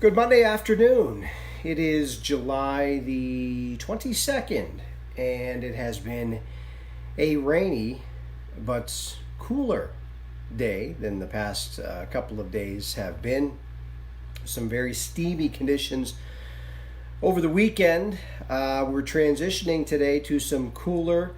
Good Monday afternoon. It is July the 22nd, and it has been a rainy but cooler day than the past couple of days have been. Some very steamy conditions over the weekend. We're transitioning today to some cooler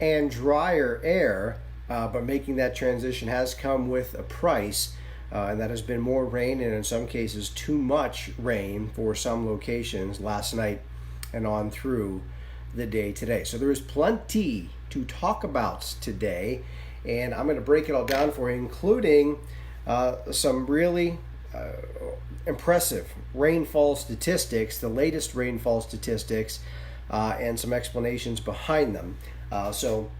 and drier air, but making that transition has come with a price. And that has been more rain, and in some cases too much rain for some locations last night and on through the day today. So there is plenty to talk about today, and I'm going to break it all down for you, including some really impressive rainfall statistics, the latest rainfall statistics, and some explanations behind them. So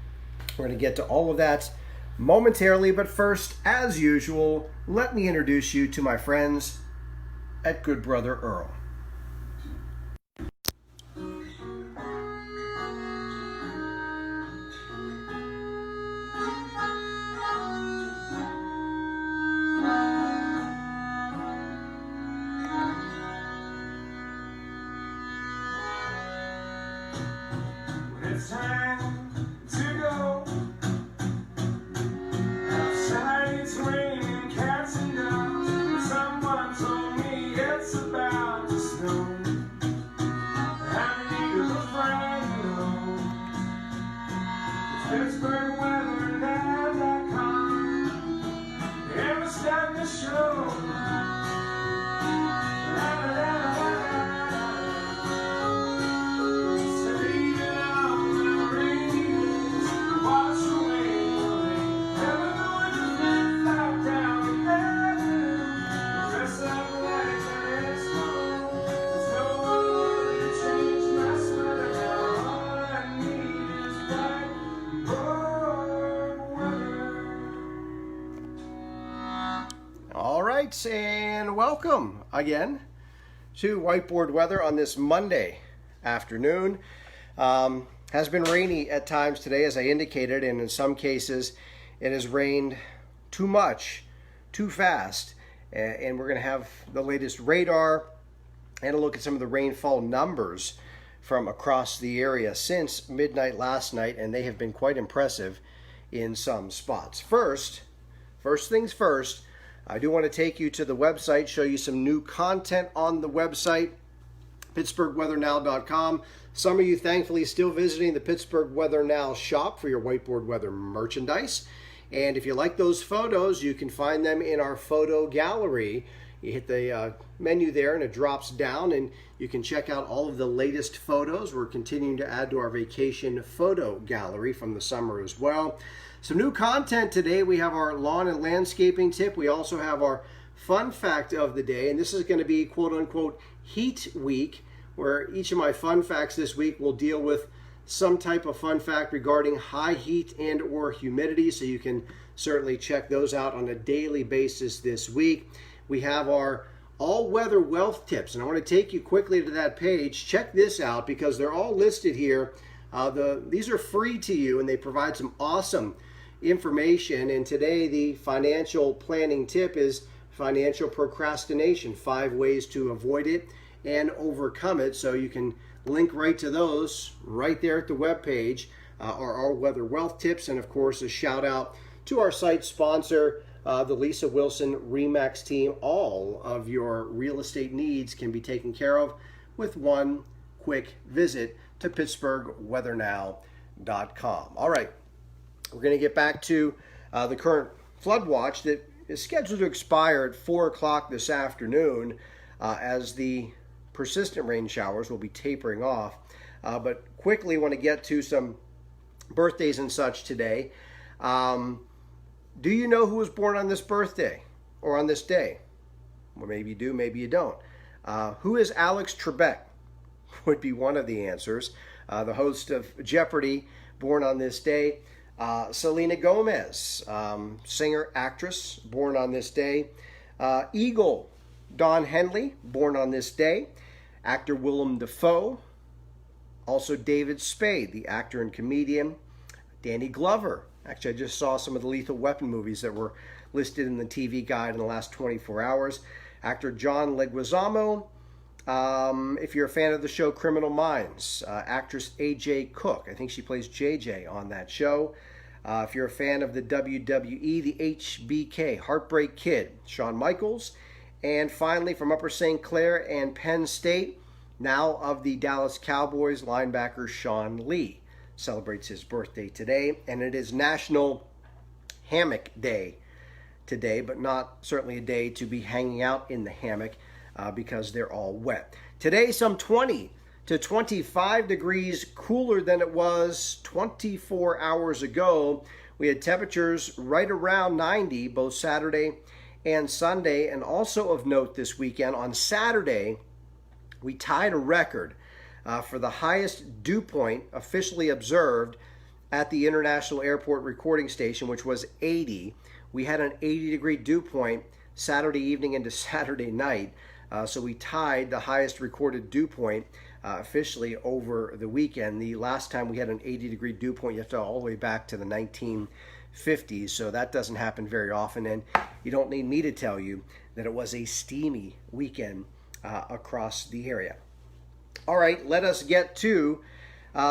we're going to get to all of that momentarily, but first, as usual, let me introduce you to my friends at Good Brother Earl. It's time to go. Outside it's raining cats and dogs. Someone told me it's about to snow. I need a friend, it's PittsburghWeatherNow.com. And we're starting to show. All right, and welcome again to Whiteboard Weather on this Monday afternoon. Has been rainy at times today, as I indicated, and in some cases it has rained too much, too fast. And we're going to have the latest radar and a look at some of the rainfall numbers from across the area since midnight last night, and they have been quite impressive in some spots. First things first, I do want to take you to the website, show you some new content on the website, PittsburghWeatherNow.com. Some of you, thankfully, still visiting the Pittsburgh Weather Now shop for your whiteboard weather merchandise. And if you like those photos, you can find them in our photo gallery. You hit the menu there and it drops down, and you can check out all of the latest photos. We're continuing to add to our vacation photo gallery from the summer as well. Some new content today. We have our lawn and landscaping tip. We also have our fun fact of the day, and this is going to be quote unquote heat week, where each of my fun facts this week will deal with some type of fun fact regarding high heat and or humidity, so you can certainly check those out on a daily basis this week. We have our all-weather wealth tips, and I want to take you quickly to that page. Check this out because they're all listed here. These are free to you, and they provide some awesome information. And today the financial planning tip is financial procrastination, 5 ways to avoid it and overcome it. So you can link right to those right there at the web page, our all-weather wealth tips, and of course a shout out to our site sponsor, the Lisa Wilson RE/MAX team. All of your real estate needs can be taken care of with one quick visit to PittsburghWeatherNow.com. All right, we're going to get back to the current flood watch that is scheduled to expire at 4 o'clock this afternoon, as the persistent rain showers will be tapering off. But quickly want to get to some birthdays and such today. Do you know who was born on this birthday or on this day? Well, maybe you do, maybe you don't. Who is Alex Trebek? Would be one of the answers. The host of Jeopardy, born on this day. Selena Gomez, singer, actress, born on this day. Eagle, Don Henley, born on this day. Actor Willem Dafoe. Also David Spade, the actor and comedian. Danny Glover. Actually, I just saw some of the Lethal Weapon movies that were listed in the TV guide in the last 24 hours. Actor John Leguizamo. If you're a fan of the show Criminal Minds, actress AJ Cook. I think she plays JJ on that show. If you're a fan of the WWE, the HBK, Heartbreak Kid, Shawn Michaels. And finally, from Upper St. Clair and Penn State, now of the Dallas Cowboys, linebacker Sean Lee celebrates his birthday today. And it is National Hammock Day today, but not certainly a day to be hanging out in the hammock because they're all wet. Today, some 20 to 25 degrees cooler than it was 24 hours ago. We had temperatures right around 90 both Saturday and Sunday. And also of note this weekend, on Saturday, we tied a record for the highest dew point officially observed at the International Airport Recording Station, which was 80. We had an 80-degree dew point Saturday evening into Saturday night. So we tied the highest recorded dew point officially over the weekend. The last time we had an 80-degree dew point, you have to go all the way back to the 1950s. So that doesn't happen very often. And you don't need me to tell you that it was a steamy weekend across the area. All right, let us get to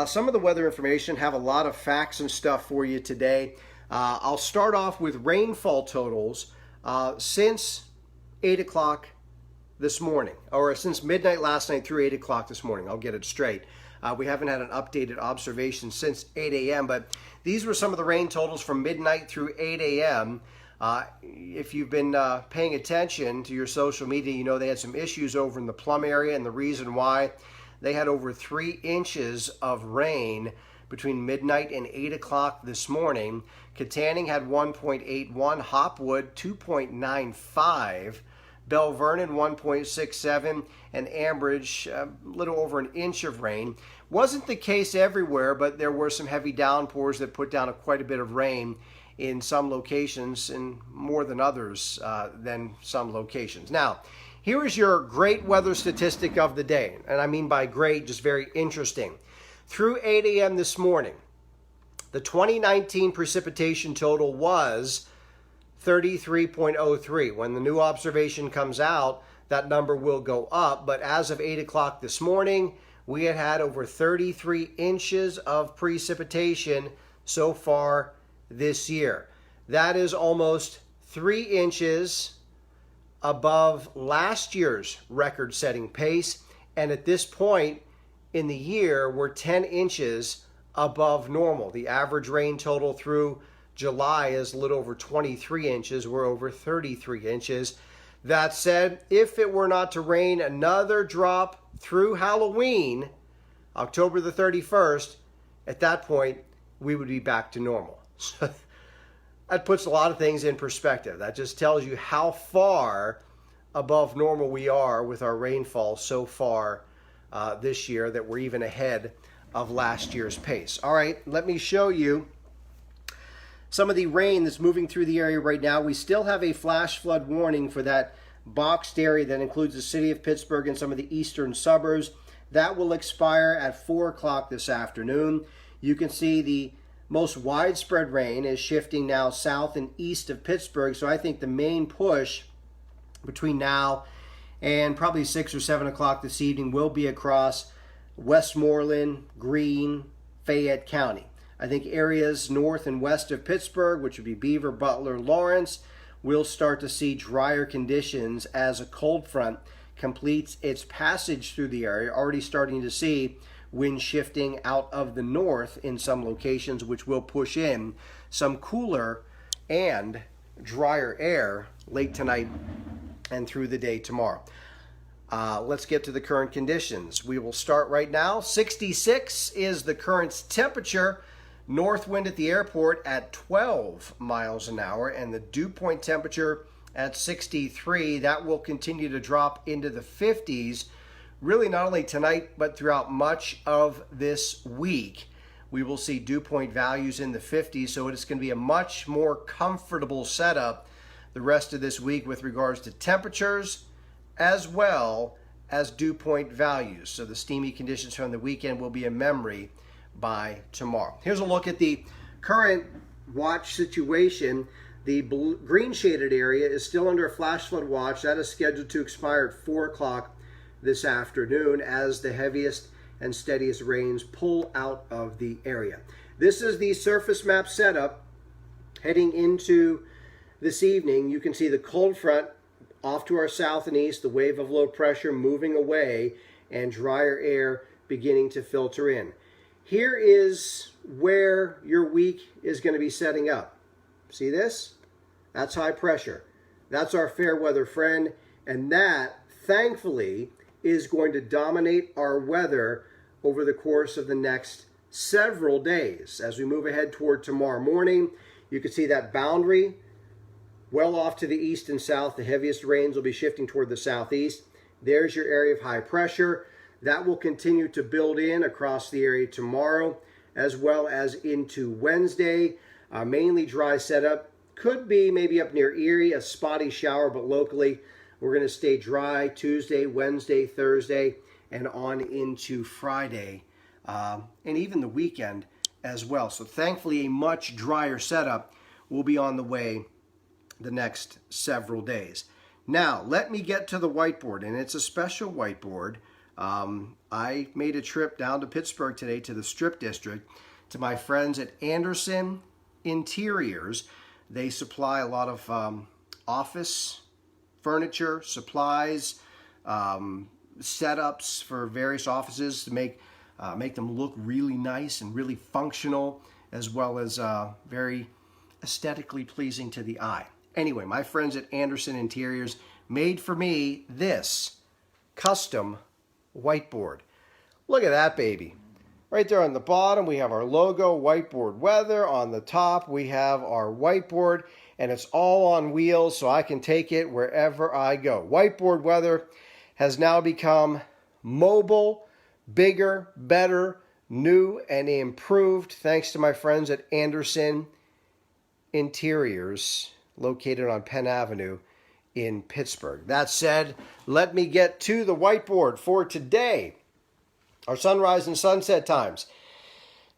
some of the weather information. Have a lot of facts and stuff for you today. I'll start off with rainfall totals since 8 o'clock this morning, or since midnight last night through 8 o'clock this morning. I'll get it straight. We haven't had an updated observation since 8 a.m., but these were some of the rain totals from midnight through 8 a.m. If you've been paying attention to your social media, you know they had some issues over in the Plum area, and the reason why, they had over 3 inches of rain between midnight and 8 o'clock this morning. Katanning had 1.81, Hopwood 2.95, Bell Vernon 1.67, and Ambridge a little over an inch of rain. Wasn't the case everywhere, but there were some heavy downpours that put down quite a bit of rain in some locations, and more than others than some locations. Now, here is your great weather statistic of the day, and I mean by great, just very interesting. Through 8 a.m. this morning, the 2019 precipitation total was 33.03. When the new observation comes out, that number will go up, but as of 8 o'clock this morning, we had over 33 inches of precipitation so far this year. That is almost 3 inches above last year's record-setting pace, and at this point in the year, we're 10 inches above normal. The average rain total through July is a little over 23 inches. We're over 33 inches. That said, if it were not to rain another drop through Halloween, October the 31st, at that point, we would be back to normal. So that puts a lot of things in perspective. That just tells you how far above normal we are with our rainfall so far this year, that we're even ahead of last year's pace. All right, let me show you some of the rain that's moving through the area right now. We still have a flash flood warning for that boxed area that includes the city of Pittsburgh and some of the eastern suburbs. That will expire at 4 o'clock this afternoon. You can see the most widespread rain is shifting now south and east of Pittsburgh. So I think the main push between now and probably 6 or 7 o'clock this evening will be across Westmoreland, Greene, Fayette County. I think areas north and west of Pittsburgh, which would be Beaver, Butler, Lawrence, will start to see drier conditions as a cold front completes its passage through the area. Already starting to see wind shifting out of the north in some locations, which will push in some cooler and drier air late tonight and through the day tomorrow. Let's get to the current conditions. We will start right now. 66 is the current temperature. North wind at the airport at 12 miles an hour, and the dew point temperature at 63. That will continue to drop into the 50s, really not only tonight, but throughout much of this week. We will see dew point values in the 50s, so it's going to be a much more comfortable setup the rest of this week with regards to temperatures as well as dew point values. So the steamy conditions from the weekend will be a memory by tomorrow. Here's a look at the current watch situation. The green shaded area is still under a flash flood watch. That is scheduled to expire at 4 o'clock this afternoon as the heaviest and steadiest rains pull out of the area. This is the surface map setup heading into this evening. You can see the cold front off to our south and east, the wave of low pressure moving away, and drier air beginning to filter in. Here is where your week is going to be setting up. See this? That's high pressure. That's our fair weather friend, and that, thankfully, is going to dominate our weather over the course of the next several days. As we move ahead toward tomorrow morning, you can see that boundary well off to the east and south. The heaviest rains will be shifting toward the southeast. There's your area of high pressure. That will continue to build in across the area tomorrow, as well as into Wednesday. Mainly dry setup. Could be maybe up near Erie, a spotty shower, but locally we're going to stay dry Tuesday, Wednesday, Thursday, and on into Friday, and even the weekend as well. So thankfully, a much drier setup will be on the way the next several days. Now, let me get to the whiteboard, and it's a special whiteboard. I made a trip down to Pittsburgh today to the Strip District to my friends at Anderson Interiors. They supply a lot of office furniture, supplies, setups for various offices to make them look really nice and really functional, as well as very aesthetically pleasing to the eye. Anyway, my friends at Anderson Interiors made for me this custom whiteboard. Look at that baby. Right there on the bottom, we have our logo, Whiteboard Weather. On the top, we have our whiteboard, and it's all on wheels, so I can take it wherever I go. Whiteboard Weather has now become mobile, bigger, better, new, and improved, thanks to my friends at Anderson Interiors, located on Penn Avenue in Pittsburgh. That said, let me get to the whiteboard for today. Our sunrise and sunset times,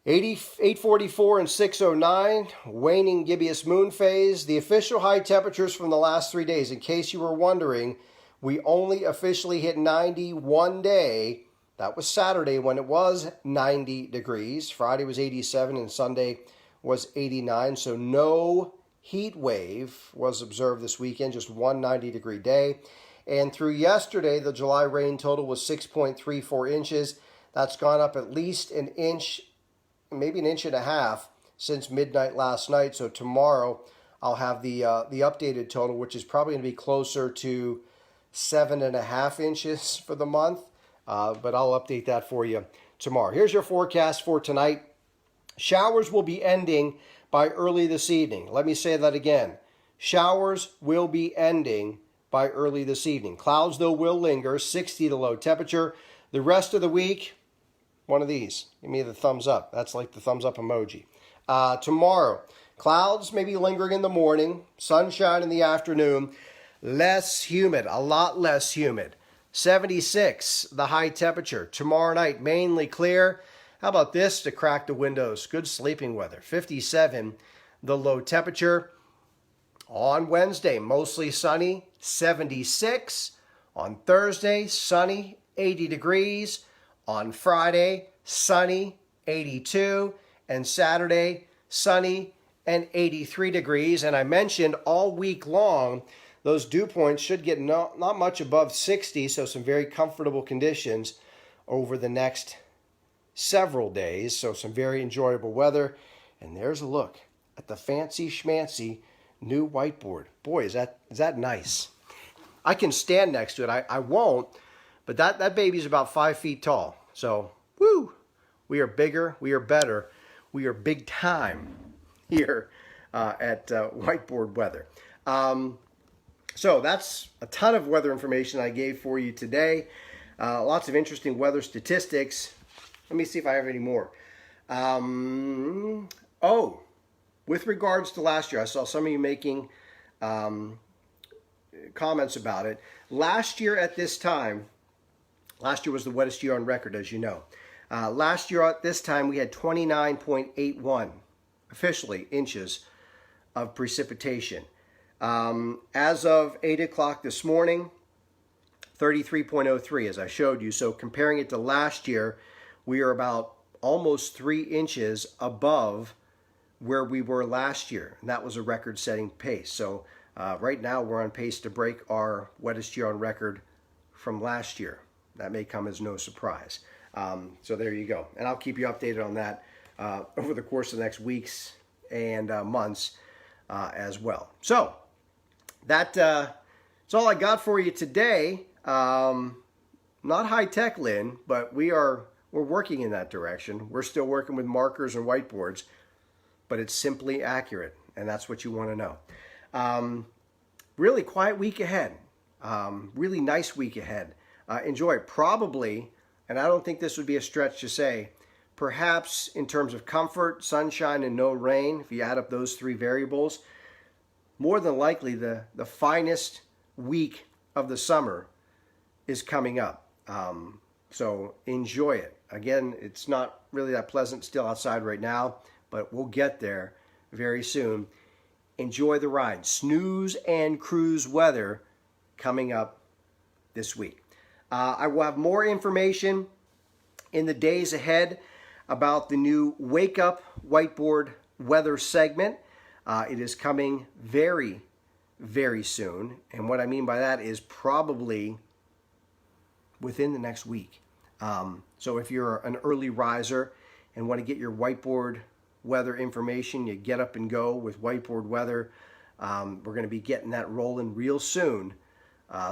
8:44 and 6:09, waning gibbous moon phase. The official high temperatures from the last 3 days, in case you were wondering, we only officially hit 90 one day. That was Saturday when it was 90 degrees. Friday was 87 and Sunday was 89. So no heat wave was observed this weekend, just one 90-degree day. And through yesterday, the July rain total was 6.34 inches. That's gone up at least an inch, maybe an inch and a half since midnight last night. So tomorrow I'll have the updated total, which is probably going to be closer to 7.5 inches for the month. But I'll update that for you tomorrow. Here's your forecast for tonight. Showers will be ending by early this evening. Let me say that again. Showers will be ending by early this evening. Clouds, though, will linger, 60 to low temperature. The rest of the week, one of these. Give me the thumbs up. That's like the thumbs up emoji. Tomorrow, clouds may be lingering in the morning, sunshine in the afternoon, less humid, a lot less humid. 76, the high temperature. Tomorrow night, mainly clear. How about this to crack the windows? Good sleeping weather. 57, the low temperature. On Wednesday, mostly sunny, 76. On Thursday, sunny, 80 degrees. On Friday, sunny, 82. And Saturday, sunny and 83 degrees. And I mentioned all week long, those dew points should get not much above 60, so some very comfortable conditions over the next several days. So some very enjoyable weather. And there's a look at the fancy schmancy new whiteboard. Boy, is that nice. I can stand next to it. I won't, but that baby's about 5 feet tall. So, woo! We are bigger. We are better. We are big time here at Whiteboard Weather. So that's a ton of weather information I gave for you today. Lots of interesting weather statistics. Let me see if I have any more. With regards to last year, I saw some of you making comments about it. Last year at this time, last year was the wettest year on record, as you know. Last year at this time, we had 29.81 officially inches of precipitation. As of 8 o'clock this morning, 33.03 as I showed you. So comparing it to last year, we are about almost 3 inches above where we were last year. And that was a record-setting pace. So right now we're on pace to break our wettest year on record from last year. That may come as no surprise. So there you go. And I'll keep you updated on that over the course of the next weeks and months as well. So that's all I got for you today. Not high tech, Lynn, but we're working in that direction. We're still working with markers and whiteboards, but it's simply accurate, and that's what you want to know. Really quiet week ahead. Really nice week ahead. Enjoy it. Probably, and I don't think this would be a stretch to say, perhaps in terms of comfort, sunshine, and no rain, if you add up those 3 variables, more than likely the finest week of the summer is coming up. So enjoy it. Again, it's not really that pleasant still outside right now, but we'll get there very soon. Enjoy the ride. Snooze and cruise weather coming up this week. I will have more information in the days ahead about the new Wake Up Whiteboard Weather segment. It is coming very, very soon. And what I mean by that is probably within the next week. So if you're an early riser and want to get your whiteboard weather information, you get up and go with whiteboard weather. We're going to be getting that rolling real soon.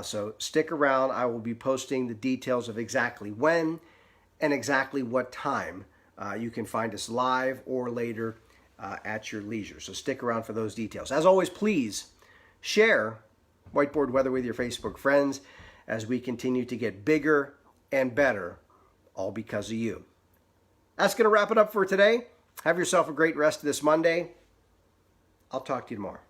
So stick around. I will be posting the details of exactly when and exactly what time you can find us live or later at your leisure. So stick around for those details. As always, please share Whiteboard Weather with your Facebook friends as we continue to get bigger and better, all because of you. That's going to wrap it up for today. Have yourself a great rest of this Monday. I'll talk to you tomorrow.